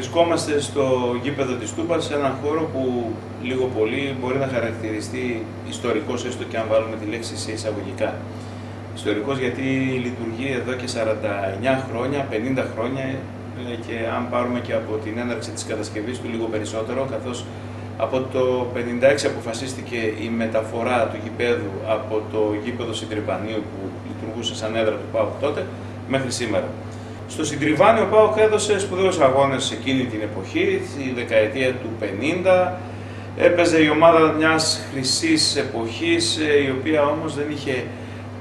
Βρισκόμαστε στο γήπεδο της Τούμπας, σε έναν χώρο που λίγο πολύ μπορεί να χαρακτηριστεί ιστορικός, έστω και αν βάλουμε τη λέξη σε εισαγωγικά. Ιστορικός γιατί λειτουργεί εδώ και 49 χρόνια, 50 χρόνια και αν πάρουμε και από την έναρξη της κατασκευής του λίγο περισσότερο, καθώς από το 1956 αποφασίστηκε η μεταφορά του γηπέδου από το γήπεδο Συντριβανίου που λειτουργούσε σαν έδρα του ΠΑΟΚ τότε μέχρι σήμερα. Στο Συντριβάνι ο ΠΑΟΚ έδωσε σπουδαίους αγώνες εκείνη την εποχή, τη δεκαετία του 50. Έπαιζε η ομάδα μιας χρυσής εποχής, η οποία όμως δεν είχε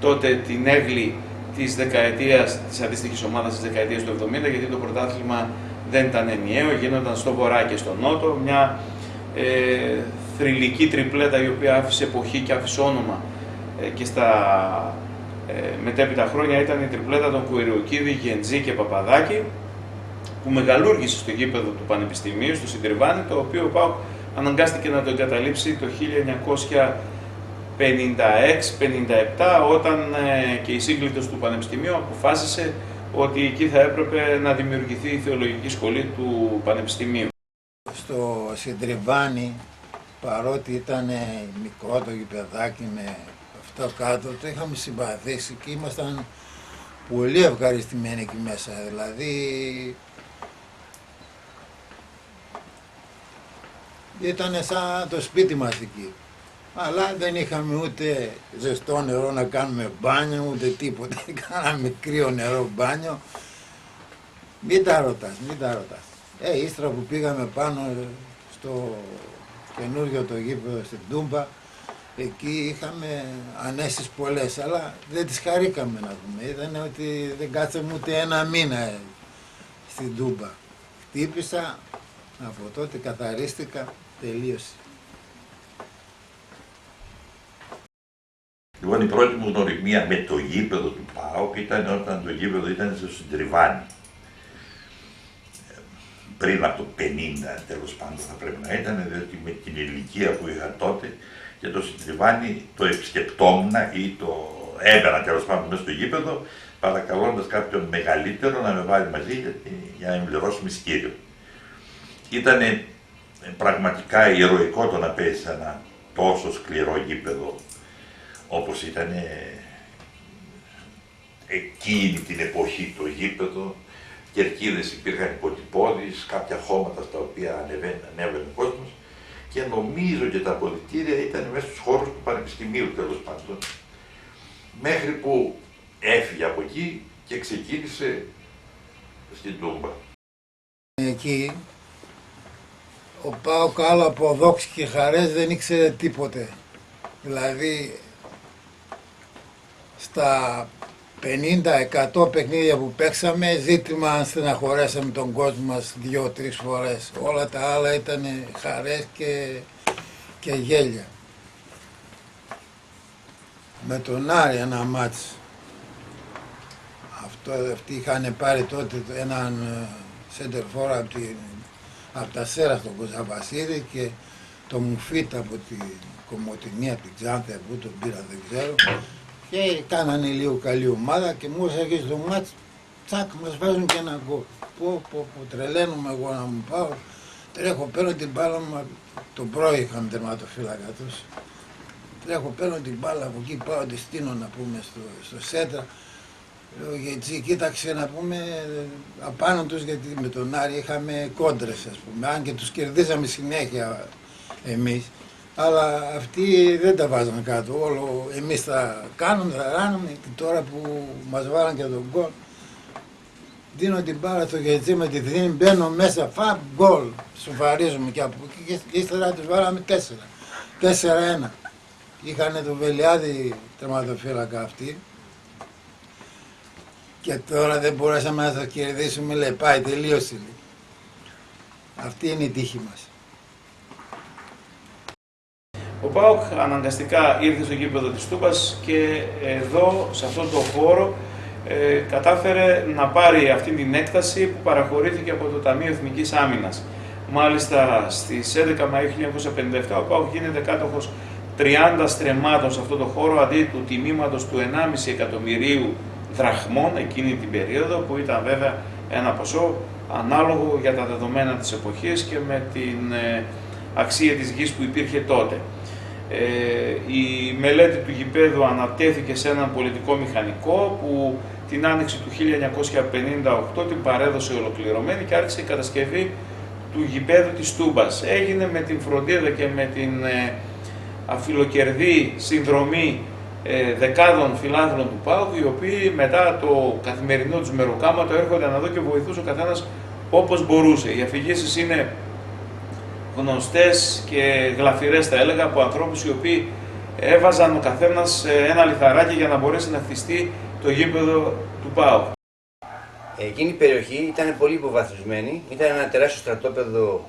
τότε την έγκλη της αντίστοιχης ομάδας της δεκαετίας του 70, γιατί το πρωτάθλημα δεν ήταν ενιαίο, γίνονταν στο βορρά και στο νότο. Μια θρυλική τριπλέτα η οποία άφησε εποχή και άφησε όνομα και στα μετέπειτα χρόνια ήταν η τριπλέτα των Κουεριοκίδη, Γεντζή και Παπαδάκη, που μεγαλούργησε στο γήπεδο του Πανεπιστημίου, στο Συντριβάνι, το οποίο ο ΠΑΟΚ αναγκάστηκε να το εγκαταλείψει το 1956-57, όταν και η σύγκλιτος του Πανεπιστημίου αποφάσισε ότι εκεί θα έπρεπε να δημιουργηθεί η θεολογική σχολή του Πανεπιστημίου. Στο Συντριβάνι, παρότι ήταν μικρό το γηπεδάκι με αυτό κάτω, το είχαμε συμπαθήσει και ήμασταν πολύ ευχαριστημένοι εκεί μέσα. Δηλαδή ήταν σαν το σπίτι μας εκεί. Αλλά δεν είχαμε ούτε ζεστό νερό να κάνουμε μπάνιο, ούτε τίποτα. Κάναμε κρύο νερό μπάνιο. Μην τα ρωτάς. Ύστερα που πήγαμε πάνω στο καινούριο το γήπεδο στην Τούμπα, εκεί είχαμε ανέσεις πολλές, αλλά δεν τις χαρήκαμε να δούμε. Είδανε ότι δεν κάτσαμε ούτε ένα μήνα στην Τούμπα. Χτύπησα, από τότε καθαρίστηκα, τελείωσε. Λοιπόν, η πρώτη μου γνωριμία με το γήπεδο του ΠΑΟΚ ήταν όταν το γήπεδο ήταν στο Συντριβάνι. Πριν από το 50, τέλος πάντων θα πρέπει να ήταν, διότι με την ηλικία που είχα τότε και το Συντριβάνι το επισκεπτόμουν ή το έμπαινα τέλος πάντων μέσα στο γήπεδο, παρακαλώντας κάποιον μεγαλύτερο να με βάλει μαζί για να με πληρώσει μυστήριο. Ήταν πραγματικά ηρωικό το να παίζει σε ένα τόσο σκληρό γήπεδο όπως ήταν εκείνη την εποχή το γήπεδο. Κερκίδες υπήρχαν υποτυπώδεις, κάποια χώματα στα οποία ανέβαινε ο κόσμος και νομίζω και τα αποδυτήρια ήταν μέσα στους χώρους του Πανεπιστημίου τέλος πάντων. Μέχρι που έφυγε από εκεί και ξεκίνησε στην Τούμπα. Εκεί ο ΠΑΟΚ άλλο από δόξες και χαρές δεν ήξερε τίποτε. Δηλαδή στα 50-100 παιχνίδια που παίξαμε, ζήτημα αν στεναχωρέσαμε τον κόσμο μας 2-3 φορές. Όλα τα άλλα ήταν χαρές και γέλια. Με τον Άρη ένα μάτς. Αυτοί είχαν πάρει τότε έναν σέντερφορ από τα Σέρα στον Κωνσταβασίδη και το Μουφίτα από την Κομοτηνή, από την Ξάνθια που τον πήρα δεν ξέρω. Και κάνανε λίγο καλή ομάδα και μόλις έρχεται το μάτς, τσακ, μας βάζουν και ένα γκολ. Πω, τρελαίνομαι εγώ να μου πάω, τρέχω, παίρνω την μπάλα μου, τον πρωί είχαμε τερματοφύλακα τους. Τρέχω, παίρνω την μπάλα από εκεί, πάω, τη στείνω να πούμε στο σέντρα. Λέω, γιατί κοίταξε να πούμε απάνω τους, γιατί με τον Άρη είχαμε κόντρες, ας πούμε, αν και τους κερδίζαμε συνέχεια εμείς. Αλλά αυτοί δεν τα βάζαν κάτω, όλο εμείς τα κάνουμε, τα ράνουμε και τώρα που μας βάλαν και τον γκολ, δίνω την μπάλα στο Γετζή με τη δίνη, μπαίνω μέσα, γκολ, σοφαρίζουμε και από εκεί και ύστερα τους βάλαμε 4-1. Είχανε το Βελιάδη τερματοφύλακα αυτοί και τώρα δεν μπορέσαμε να τα κερδίσουμε, λέει πάει, τελείωσε. Αυτή είναι η τύχη μας. Ο ΠΑΟΚ αναγκαστικά ήρθε στο γήπεδο της Τούμπας και εδώ, σε αυτόν τον χώρο, κατάφερε να πάρει αυτή την έκταση που παραχωρήθηκε από το Ταμείο Εθνικής Άμυνας. Μάλιστα στις 11 Μαΐου 1957 ο ΠΑΟΚ γίνεται κάτοχος 30 στρεμμάτων σε αυτόν τον χώρο αντί του τιμήματος του 1,5 εκατομμυρίου δραχμών εκείνη την περίοδο, που ήταν βέβαια ένα ποσό ανάλογο για τα δεδομένα της εποχής και με την αξία της γης που υπήρχε τότε. Η μελέτη του γηπέδου ανατέθηκε σε έναν πολιτικό μηχανικό που την άνοιξη του 1958 την παρέδωσε ολοκληρωμένη και άρχισε η κατασκευή του γηπέδου της Τούμπας. Έγινε με την φροντίδα και με την αφιλοκερδή συνδρομή δεκάδων φιλάθλων του ΠΑΟΚ, οι οποίοι μετά το καθημερινό τους μεροκάματο έρχονταν εδώ και βοηθούσε ο καθένας όπως μπορούσε. Οι αφηγήσεις είναι γνωστές και γλαφυρές, θα έλεγα, από ανθρώπους οι οποίοι έβαζαν ο καθένας ένα λιθαράκι για να μπορέσει να χτιστεί το γήπεδο του ΠΑΟΚ. Εκείνη η περιοχή ήταν πολύ υποβαθμισμένη, ήταν ένα τεράστιο στρατόπεδο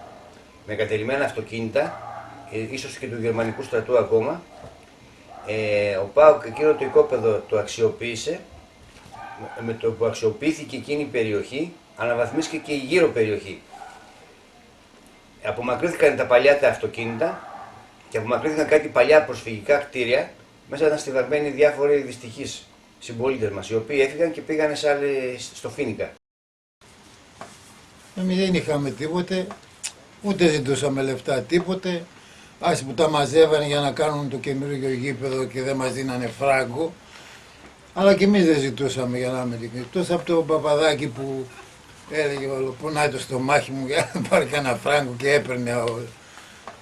με κατελημένα αυτοκίνητα, ίσως και του γερμανικού στρατού ακόμα. Ο ΠΑΟΚ εκείνο το οικόπεδο το αξιοποίησε, με το που αξιοποιήθηκε εκείνη η περιοχή, αναβαθμίστηκε και η γύρω περιοχή. Απομακρύνθηκαν τα παλιά τα αυτοκίνητα και απομακρύνθηκαν κάτι παλιά προσφυγικά κτίρια. Μέσα ήταν στιβαγμένοι διάφοροι δυστυχείς συμπολίτες μας, οι οποίοι έφυγαν και πήγανε στο Φίνικα. Εμείς δεν είχαμε τίποτε, ούτε ζητούσαμε λεφτά τίποτε. Άσοι που τα μαζεύανε για να κάνουν το καινούργιο γήπεδο και δεν μας δίνανε φράγκο. Αλλά και εμείς δεν ζητούσαμε για να είμαι ειλικρινής. Τόσο από το Παπαδάκι που έλεγε πονάει το στομάχι μου για να πάρει κανένα φράγκο και έπαιρνε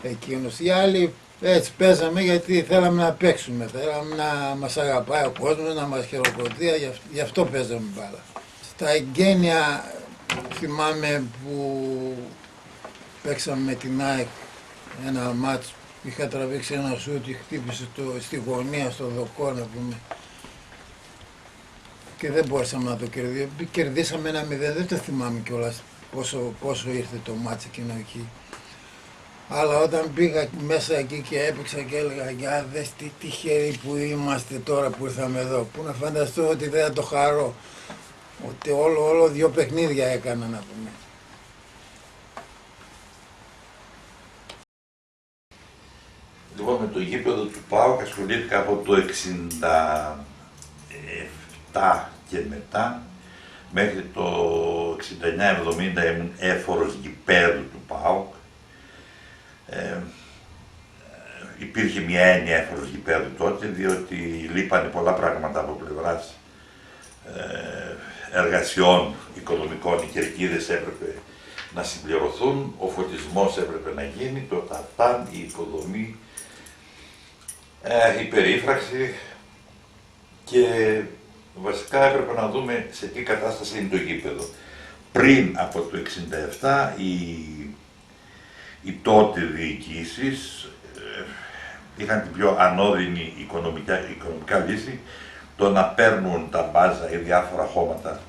εκείνος. Οι άλλοι έτσι παίζαμε γιατί θέλαμε να παίξουμε, θέλαμε να μας αγαπάει ο κόσμος, να μας χειροκροτεί, γι' αυτό παίζαμε μπάλα. Στα εγγένεια θυμάμαι που παίξαμε με την ΑΕΚ ένα μάτς, είχα τραβήξει ένα σούτι, χτύπησε στη γωνία, στο δοκό να πούμε. Και δεν μπορούσαμε να το κερδίσουμε. Κερδίσαμε 1-0, δεν το θυμάμαι κιόλας πόσο ήρθε το μάτς εκείνο εκεί. Αλλά όταν πήγα μέσα εκεί και έπαιξα και έλεγα για δες τι τυχεροί που είμαστε τώρα που ήρθαμε εδώ. Που να φανταστώ ότι δεν θα το χαρώ. Ότι όλο 2 παιχνίδια έκανα να πούμε. Λοιπόν, με το γήπεδο του ΠΑΟΚ ασχολήθηκα από το 67 και μετά, μέχρι το 69-70 ήμουν έφορος γηπέδου του ΠΑΟΚ. Υπήρχε μια έννοια έφορος γηπέδου τότε, διότι λείπανε πολλά πράγματα από πλευράς εργασιών οικονομικών. Οι κερκίδες έπρεπε να συμπληρωθούν, ο φωτισμός έπρεπε να γίνει, το τατάν, η υποδομή, η περίφραξη και βασικά έπρεπε να δούμε σε τι κατάσταση είναι το γήπεδο. Πριν από το 67 οι τότε διοικήσεις είχαν την πιο ανώδυνη οικονομικά λύση, το να παίρνουν τα μπάζα ή διάφορα χώματα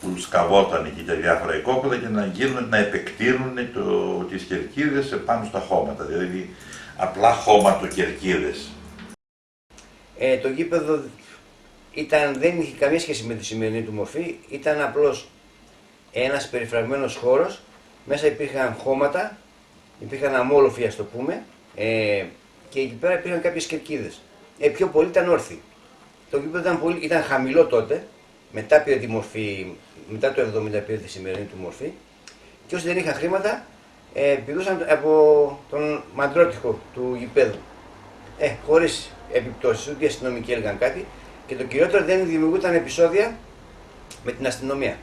που σκαβόταν εκεί τα διάφορα οικόπεδα και να επεκτείνουν τις κερκίδες επάνω στα χώματα, δηλαδή απλά χώματοκερκίδες. Το γήπεδο δεν είχε καμία σχέση με τη σημερινή του μορφή, ήταν απλώς ένας περιφραγμένος χώρος, μέσα υπήρχαν χώματα, υπήρχαν αμόλοφοι ας το πούμε, και εκεί πέρα υπήρχαν κάποιες κερκίδες. Πιο πολύ ήταν όρθιοι. Το γήπεδο ήταν χαμηλό τότε, μετά πήρε τη μορφή, μετά το 70 πήρε τη σημερινή του μορφή, και όσοι δεν είχαν χρήματα πηδούσαν από τον μαντρότυχο του γηπέδου. Χωρίς επιπτώσεις, ούτε οι αστυνομικοί έλεγαν κάτι, και το κυριότερο δεν δημιουργούνταν επεισόδια με την αστυνομία.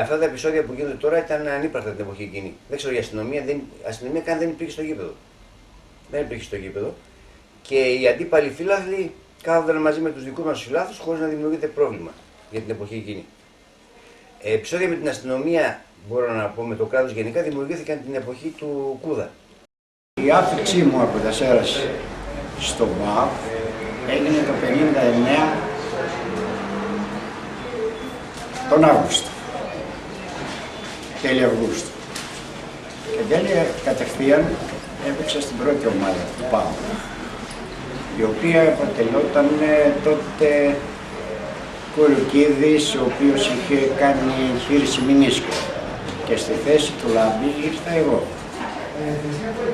Αυτά τα επεισόδια που γίνονται τώρα ήταν ανύπαρκτα την εποχή εκείνη. Δεν ξέρω, η αστυνομία καν δεν υπήρχε στο γήπεδο. Δεν υπήρχε στο γήπεδο. Και οι αντίπαλοι φύλαθλοι κάθονταν μαζί με τους δικούς μας φιλάθλους χωρίς να δημιουργείται πρόβλημα για την εποχή εκείνη. Επεισόδια με την αστυνομία, μπορώ να πω, με το κράτος γενικά, δημιουργήθηκαν την εποχή του Κούδα. Η άφηξή μου από τα Σέρας στον ΠΑΟΚ έγινε το 59 τον Αύγουστο, τέλη Αυγούστου. Και τέλεια κατευθείαν έπαιξα στην πρώτη ομάδα του ΠΑΟΚ, η οποία αποτελόταν τότε Κολοκίδης, ο οποίος είχε κάνει εγχείρηση μηνίσκο, και στη θέση του Λάμπη ήρθα εγώ.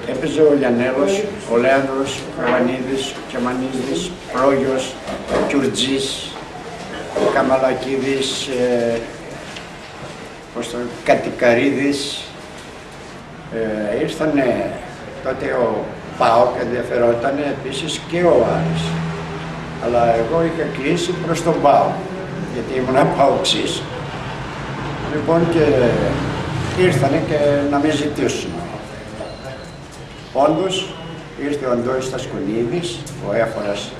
Έπαιζε ο Λιανέλος, ο Λέανδρος, ο Βανίδης, ο Κεμανίδης, Πρόγιος, ο Κιουρτζής, ο Καμαλακίδης, Κατοικαρίδης, ήρθανε τότε ο ΠΑΟΚ, ενδιαφερόταν επίσης και ο Άρης. Αλλά εγώ είχα κλείσει προς τον ΠΑΟΚ, γιατί ήμουν ΠΑΟΚσής. Λοιπόν, και ήρθανε και να με ζητήσουν. Όντως, ήρθε ο Αντώνης Τασκονίδης, ο έφορας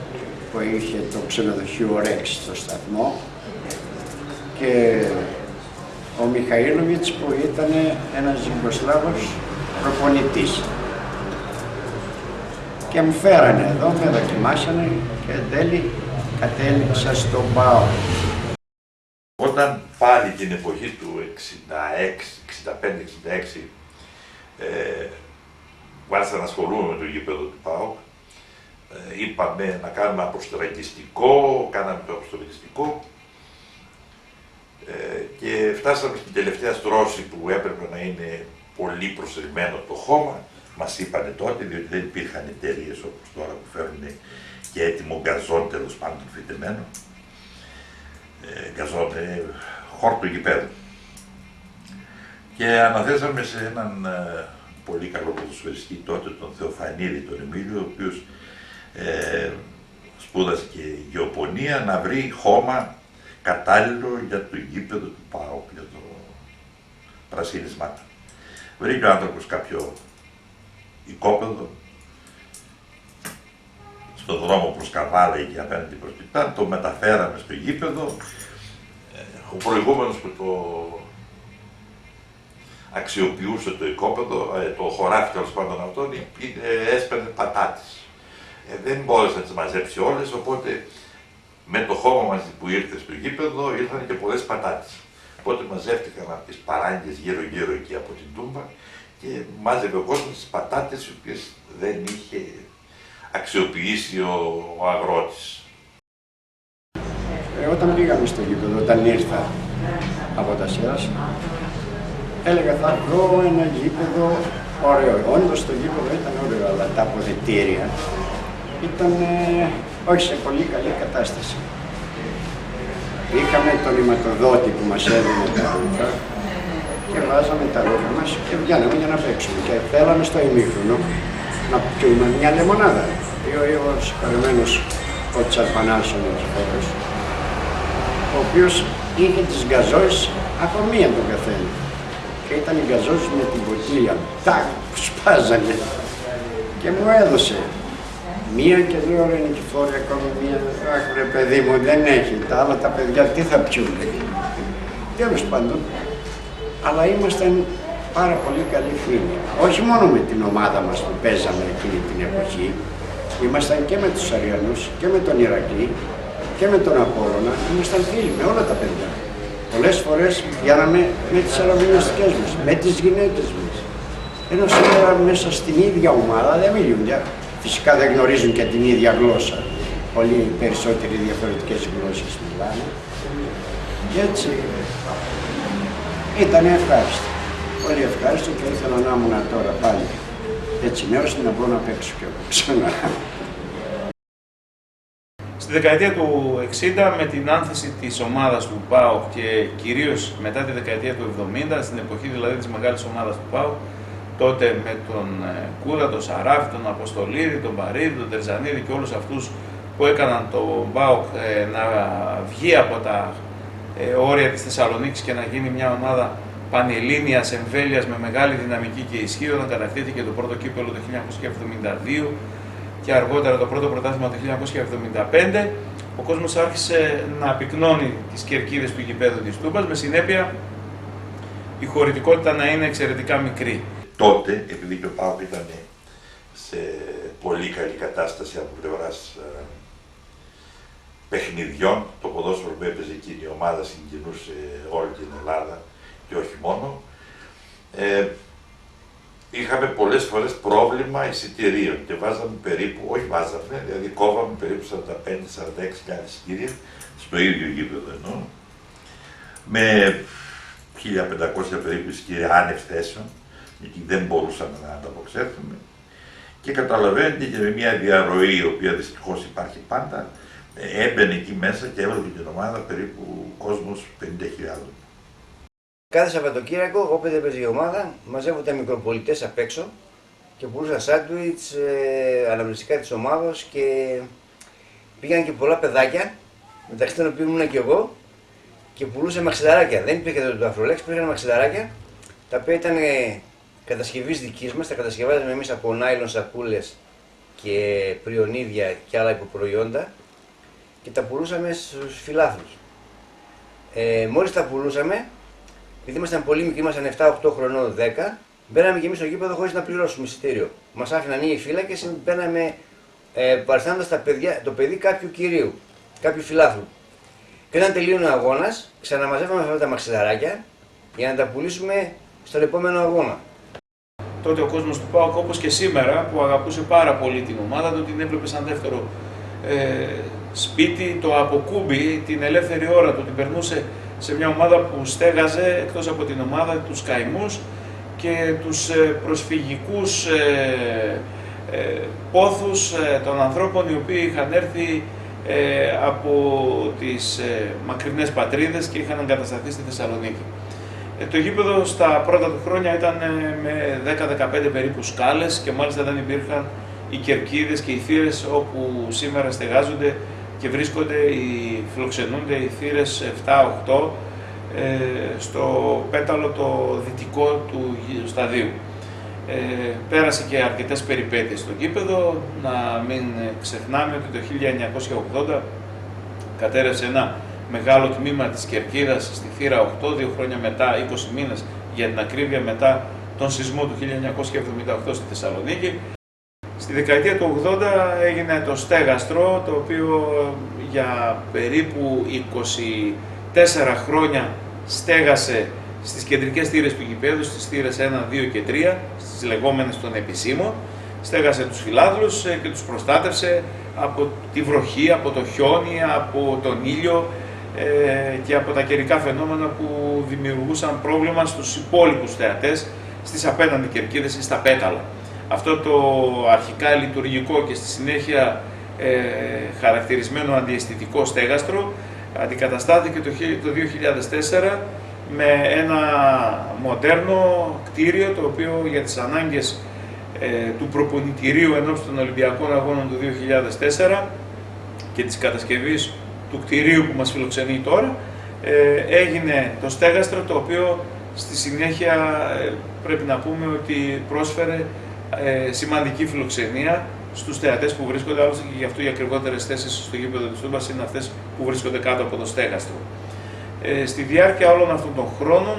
που είχε το ξενοδοχείο Ρέξ στο σταθμό, και ο Μιχαήλοβιτς που ήταν ένας Ιουγκοσλάβος προπονητής. Και μου φέρανε εδώ, με δοκιμάσανε και εν τέλει κατέληξα στον ΠΑΟΚ. Όταν πάλι την εποχή του 65-66 άρχισα να ασχολούμαι με το γήπεδο του ΠΑΟΚ, είπαμε να κάνουμε αποστραγγιστικό, κάναμε το αποστραγγιστικό και φτάσαμε στην τελευταία στρώση που έπρεπε να είναι πολύ προσεγμένο το χώμα. Μας είπανε τότε, διότι δεν υπήρχαν εταιρείες όπως τώρα που φέρνουν και έτοιμο γκαζόν, τέλος πάντων φυτεμένο. Γκαζόν, χόρτο γηπέδου. Και αναθέσαμε σε έναν πολύ καλό ποδοσφαιριστή τότε, τον Θεοφανίδη, τον Εμίλιο, ο οποίος σπούδασε και γεωπονία, να βρει χώμα κατάλληλο για το γήπεδο του ΠΑΟΚ, για το πρασίνισμά του. Βρήκε ο άνθρωπος κάποιο οικόπεδο στον δρόμο προς Καβάλα εκεί απέναντι προς Τιτάν, το μεταφέραμε στο γήπεδο. Ο προηγούμενος που το αξιοποιούσε το οικόπεδο, το χωράφι τέλος πάντων αυτόν, έσπαιρνε πατάτες. Δεν μπόρεσε να τις μαζέψει όλες, οπότε με το χώμα μαζί που ήρθε στο γήπεδο ήρθαν και πολλές πατάτες. Οπότε μαζεύτηκαν από τις παράγκες γύρω-γύρω εκεί από την Τούμπα και μάζευε ο κόσμος τις πατάτες, οι οποίες δεν είχε αξιοποιήσει ο αγρότης. Όταν πήγαμε στο γήπεδο, όταν ήρθα από τα Σέρας, έλεγα θα βρω ένα γήπεδο ωραίο. Όντως το γήπεδο ήταν ωραίο, αλλά τα αποδυτήρια ήταν όχι σε πολύ καλή κατάσταση. Είχαμε τον ηματοδότη που μας έδινε τα ρούχα και βάζαμε τα ρούχα μας και βγαίναμε για να παίξουμε. Και θέλαμε στο ημίχρονο να πιούμε μια λεμονάδα. Ο συγχωρεμένος ο Τσαρπανάς ο Νοσφόρος, ο οποίος είχε τις γκαζόες από μία τον καθένα. Και ήταν οι γκαζόες με την ποτήλια, τάκ, που σπάζανε. Και μου έδωσε μία και λέω ρε Νικηφόρη, ακόμη μία, αχ ρε παιδί μου, δεν έχει, τα άλλα τα παιδιά τι θα πιούνε. Τέλος πάντων, αλλά ήμασταν πάρα πολύ καλοί φίλοι. Όχι μόνο με την ομάδα μας που παίζαμε εκείνη την εποχή, ήμασταν και με τους Αριανούς και με τον Ηρακλή και με τον Απόλλωνα, ήμασταν φίλοι με όλα τα παιδιά. Πολλές φορές πηγαίναμε με τις αραβωνιαστικές μας, με τις γυναίκες μας. Ενώ σήμερα μέσα στην ίδια ομάδα δεν μιλούνται. Φυσικά δεν γνωρίζουν και την ίδια γλώσσα. Πολύ περισσότεροι διαφορετικές γλώσσες μιλάνε. Και έτσι ήταν ευχάριστο. Πολύ ευχάριστο και ήθελα να ήμουν τώρα πάλι έτσι νέος να μπορώ να παίξω και εγώ ξανά. Στη δεκαετία του 60, με την άνθηση της ομάδας του ΠΑΟΚ και κυρίως μετά τη δεκαετία του 70, στην εποχή δηλαδή της μεγάλης ομάδας του ΠΑΟΚ, τότε με τον Κούδα, τον Σαράφη, τον Αποστολίδη, τον Παρίδη, τον Τερζανίδη και όλους αυτούς που έκαναν τον ΠΑΟΚ να βγει από τα όρια της Θεσσαλονίκης και να γίνει μια ομάδα πανελλήνιας εμβέλειας με μεγάλη δυναμική και ισχύ, όταν κατακτήθηκε το πρώτο κύπελλο το 1972 και αργότερα το πρώτο πρωτάθλημα το 1975, ο κόσμος άρχισε να πυκνώνει τις κερκίδες του γηπέδου της Τούμπας, με συνέπεια η χωρητικότητα να είναι εξαιρετικά μικρή. Τότε, επειδή και ο ΠΑΟΚ ήταν σε πολύ καλή κατάσταση από πλευράς παιχνιδιών, το ποδόσφαιρο που έπαιζε εκείνη η ομάδα συγκινούσε όλη την Ελλάδα και όχι μόνο, είχαμε πολλές φορές πρόβλημα εισιτηρίων και βάζαμε περίπου, όχι βάζαμε, δηλαδή κόβαμε περίπου 45-46 εισιτήρια στο ίδιο γήπεδο εννοώ, με 1500 περίπου εισιτήρια άνευ θέσεων, γιατί δεν μπορούσαμε να ανταπεξέλθουμε. Και καταλαβαίνετε και με μια διαρροή, η οποία δυστυχώς υπάρχει πάντα, έμπαινε εκεί μέσα και έβαλε την ομάδα περίπου κόσμος 50.000. Κάθε Σαββατοκύριακο, όποτε έπαιζε η ομάδα, μαζεύονταν μικροπολιτές απ' έξω και πουλούσαν σάντουιτς, αναμνηστικά της ομάδος και πήγαν και πολλά παιδάκια, μεταξύ των οποίων ήμουν και εγώ, και πουλούσαν μαξιλαράκια. Δεν υπήρχε τότε το Αφρολέξ, υπήρχαν μαξιλαράκια, τα οποία ήταν κατασκευής δικής μας, τα κατασκευάζαμε εμείς από νάιλον σακούλες και πριονίδια και άλλα υποπροϊόντα και τα πουλούσαμε στους φιλάθλους. Μόλις τα πουλούσαμε, επειδή ήμασταν πολύ μικροί, ήμασταν 7-8 χρονών, 10, μπαίναμε και εμείς στο γήπεδο χωρίς να πληρώσουμε εισιτήριο. Μας άφηναν οι φύλακες, μπαίναμε παριστάνοντας το παιδί κάποιου κυρίου, κάποιου φιλάθλου. Και όταν τελείωνε ο αγώνας, ξαναμαζεύαμε αυτά τα μαξιλαράκια για να τα πουλήσουμε στον επόμενο αγώνα. Τότε ο κόσμος του ΠΑΟΚ, όπως και σήμερα, που αγαπούσε πάρα πολύ την ομάδα του, την έβλεπε σαν δεύτερο σπίτι, το αποκούμπι, την ελεύθερη ώρα του, την περνούσε σε μια ομάδα που στέγαζε εκτός από την ομάδα τους καημούς και τους προσφυγικούς πόθους των ανθρώπων οι οποίοι είχαν έρθει από τις μακρινές πατρίδες και είχαν εγκατασταθεί στη Θεσσαλονίκη. Το γήπεδο στα πρώτα του χρόνια ήταν με 10-15 περίπου σκάλες και μάλιστα δεν υπήρχαν οι κερκίδες και οι θύρες όπου σήμερα στεγάζονται και βρίσκονται, φιλοξενούνται οι θύρες 7-8 στο πέταλο το δυτικό του σταδίου. Πέρασε και αρκετές περιπέτειες στο γήπεδο, να μην ξεχνάμε ότι το 1980 κατέρευσε ένα μεγάλο τμήμα της κερκίδας στη θύρα 8, 2 χρόνια μετά, 20 μήνες για την ακρίβεια μετά τον σεισμό του 1978 στη Θεσσαλονίκη. Στη δεκαετία του 80 έγινε το στέγαστρο, το οποίο για περίπου 24 χρόνια στέγασε στις κεντρικές θύρες του γηπέδου, στις θύρες 1, 2 και 3, στις λεγόμενες των επισήμων. Στέγασε τους φιλάθλους και τους προστάτευσε από τη βροχή, από το χιόνι, από τον ήλιο και από τα καιρικά φαινόμενα που δημιουργούσαν πρόβλημα στους υπόλοιπους θεατές, στις απέναντι κερκίδες ή στα πέταλα. Αυτό το αρχικά λειτουργικό και στη συνέχεια χαρακτηρισμένο αντιαισθητικό στέγαστρο αντικαταστάθηκε το 2004 με ένα μοντέρνο κτίριο, το οποίο για τις ανάγκες του προπονητηρίου ενόψει των Ολυμπιακών Αγώνων του 2004 και της κατασκευής του κτηρίου που μας φιλοξενεί τώρα, έγινε το στέγαστρο, το οποίο στη συνέχεια πρέπει να πούμε ότι πρόσφερε σημαντική φιλοξενία στους θεατές που βρίσκονται, άλλωστε και γι' αυτό οι ακριβότερες θέσεις στο γήπεδο της Τούμπας είναι αυτές που βρίσκονται κάτω από το στέγαστρο. Στη διάρκεια όλων αυτών των χρόνων,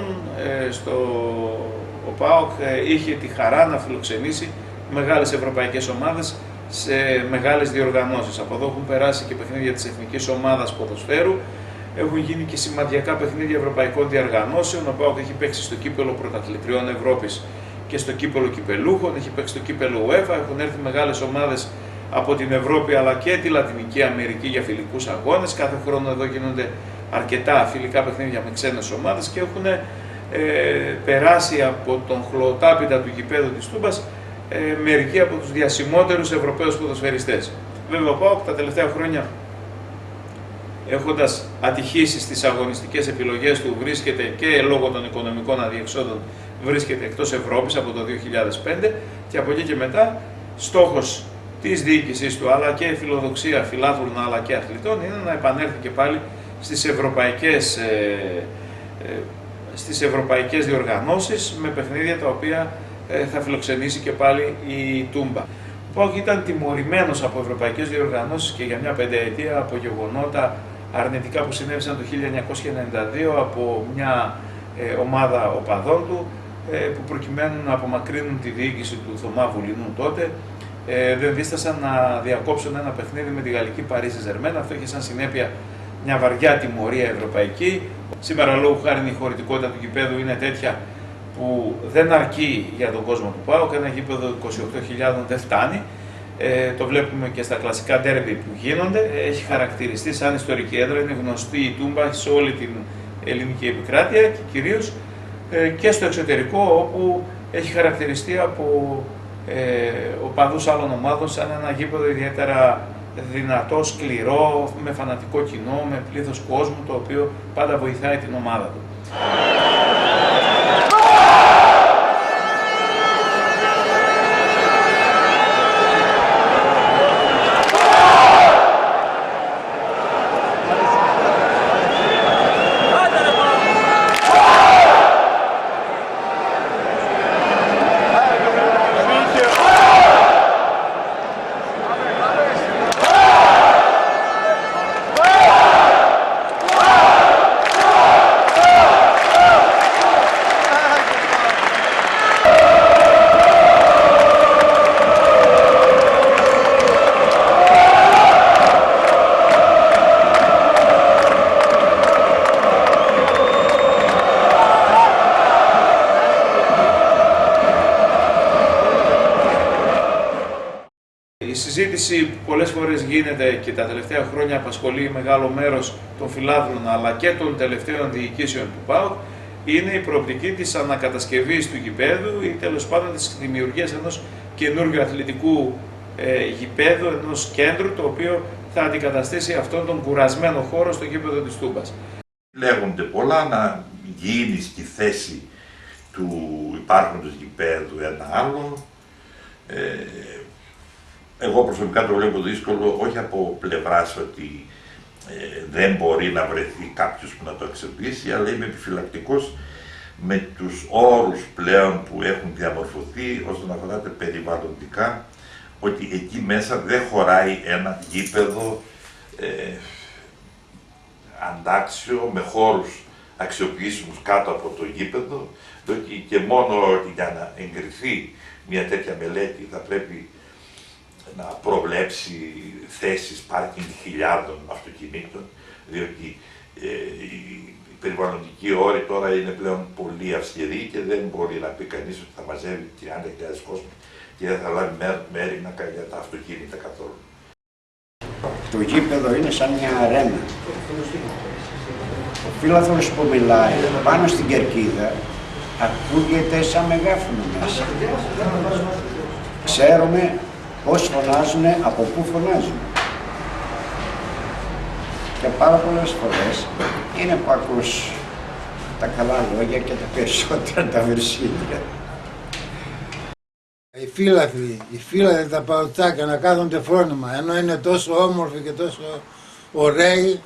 ο ΠΑΟΚ είχε τη χαρά να φιλοξενήσει μεγάλες ευρωπαϊκές ομάδες σε μεγάλες διοργανώσεις. Από εδώ έχουν περάσει και παιχνίδια της Εθνικής Ομάδας Ποδοσφαίρου, έχουν γίνει και σημαντικά παιχνίδια ευρωπαϊκών διοργανώσεων. Ο ΠΑΟΚ έχει παίξει στο κύπελο Πρωταθλητριών Ευρώπης και στο κύπελο Κυπελούχων, έχει παίξει στο κύπελο UEFA, έχουν έρθει μεγάλες ομάδες από την Ευρώπη αλλά και τη Λατινική Αμερική για φιλικούς αγώνες. Κάθε χρόνο εδώ γίνονται αρκετά φιλικά παιχνίδια με ξένες ομάδες και έχουν περάσει από τον χλωοτάπητα του γηπέδου της Τούμπας μερικοί από τους διασημότερους Ευρωπαίους ποδοσφαιριστές. Βέβαια ο ΠΑΟΚ τα τελευταία χρόνια, έχοντας ατυχήσει στις αγωνιστικές επιλογές του, βρίσκεται και λόγω των οικονομικών αδιεξόδων βρίσκεται εκτός Ευρώπης από το 2005 και από εκεί και μετά στόχος της διοίκησης του αλλά και φιλοδοξία φιλάθλων αλλά και αθλητών είναι να επανέλθει και πάλι στις ευρωπαϊκές διοργανώσεις με παιχνίδια τα οποία θα φιλοξενήσει και πάλι η Τούμπα. Ο ΠΑΟΚ ήταν τιμωρημένος από ευρωπαϊκές διοργανώσεις και για μια πενταετία από γεγονότα αρνητικά που συνέβησαν το 1992 από μια ομάδα οπαδών του που προκειμένου να απομακρύνουν τη διοίκηση του Θωμά Βουλινού τότε δεν δίστασαν να διακόψουν ένα παιχνίδι με τη γαλλική Παρίζι Ζερμέν. Αυτό είχε σαν συνέπεια μια βαριά τιμωρία ευρωπαϊκή. Σήμερα λόγω χάρη η χωρητικότητα του γηπέδου είναι τέτοια που δεν αρκεί για τον κόσμο του ΠΑΟΚ, ένα γήπεδο 28.000 δεν φτάνει. Το βλέπουμε και στα κλασικά ντέρμπι που γίνονται. Έχει χαρακτηριστεί σαν ιστορική έδρα, είναι γνωστή η Τούμπα σε όλη την ελληνική επικράτεια και κυρίως και στο εξωτερικό, όπου έχει χαρακτηριστεί από οπαδούς άλλων ομάδων σαν ένα γήπεδο ιδιαίτερα δυνατό, σκληρό, με φανατικό κοινό, με πλήθος κόσμου, το οποίο πάντα βοηθάει την ομάδα του. συζήτηση που πολλές φορές γίνεται και τα τελευταία χρόνια απασχολεί μεγάλο μέρος των φιλάθλων αλλά και των τελευταίων διοικήσεων του ΠΑΟΚ είναι η προοπτική της ανακατασκευής του γηπέδου ή τέλος πάντων της δημιουργίας ενός καινούργιου αθλητικού γηπέδου, ενός κέντρου το οποίο θα αντικαταστήσει αυτόν τον κουρασμένο χώρο στο γήπεδο της Τούμπας. Λέγονται πολλά να γίνει στη θέση του υπάρχοντος γηπέδου ένα άλλο. Εγώ προσωπικά το βλέπω δύσκολο, όχι από πλευράς ότι δεν μπορεί να βρεθεί κάποιος που να το εξελίσσει, αλλά είμαι επιφυλακτικός με τους όρους πλέον που έχουν διαμορφωθεί όσον αφορά τα περιβαλλοντικά, ότι εκεί μέσα δεν χωράει ένα γήπεδο αντάξιο με χώρους αξιοποιήσιμους κάτω από το γήπεδο, διότι και μόνο για να εγκριθεί μια τέτοια μελέτη θα πρέπει να προβλέψει θέσεις πάρκινγκ χιλιάδων αυτοκινήτων, διότι η περιβαλλοντική όρη τώρα είναι πλέον πολύ αυστηρή και δεν μπορεί να πει κανείς ότι θα μαζεύει 30.000 κόσμο και δεν θα λάβει μέρη για τα αυτοκίνητα καθόλου. Το γήπεδο είναι σαν μια αρένα. Ο φίλαθλος που μιλάει πάνω στην κερκίδα ακούγεται σαν μεγάφωνο μέσα. Ξέρουμε πώς φωνάζουν, από πού φωνάζουν. Και πάρα πολλές φορές είναι που ακούς τα καλά λόγια και τα περισσότερα τα βερσίδια. Οι φίλαθλοι τα παουτσάκια να κάθονται φρόνημα, ενώ είναι τόσο όμορφοι και τόσο ωραίοι,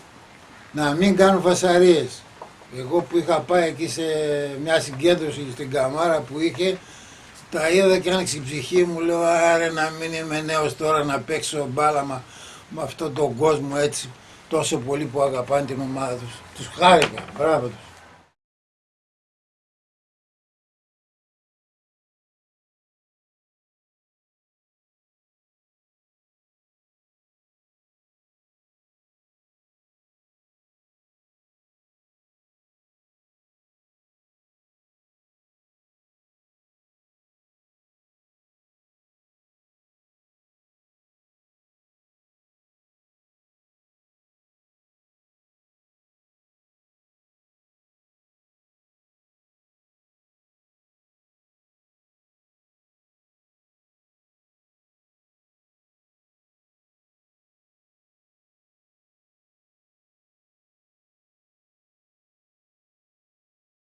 να μην κάνουν φασαρίες. Εγώ που είχα πάει εκεί σε μια συγκέντρωση στην Καμάρα που είχε, τα είδα και άνοιξε η ψυχή μου, λέω άρε να μην είμαι νέος τώρα να παίξω μπάλα με αυτόν τον κόσμο έτσι τόσο πολύ που αγαπάνε την ομάδα τους. Τους χάρηκα, μπράβο τους.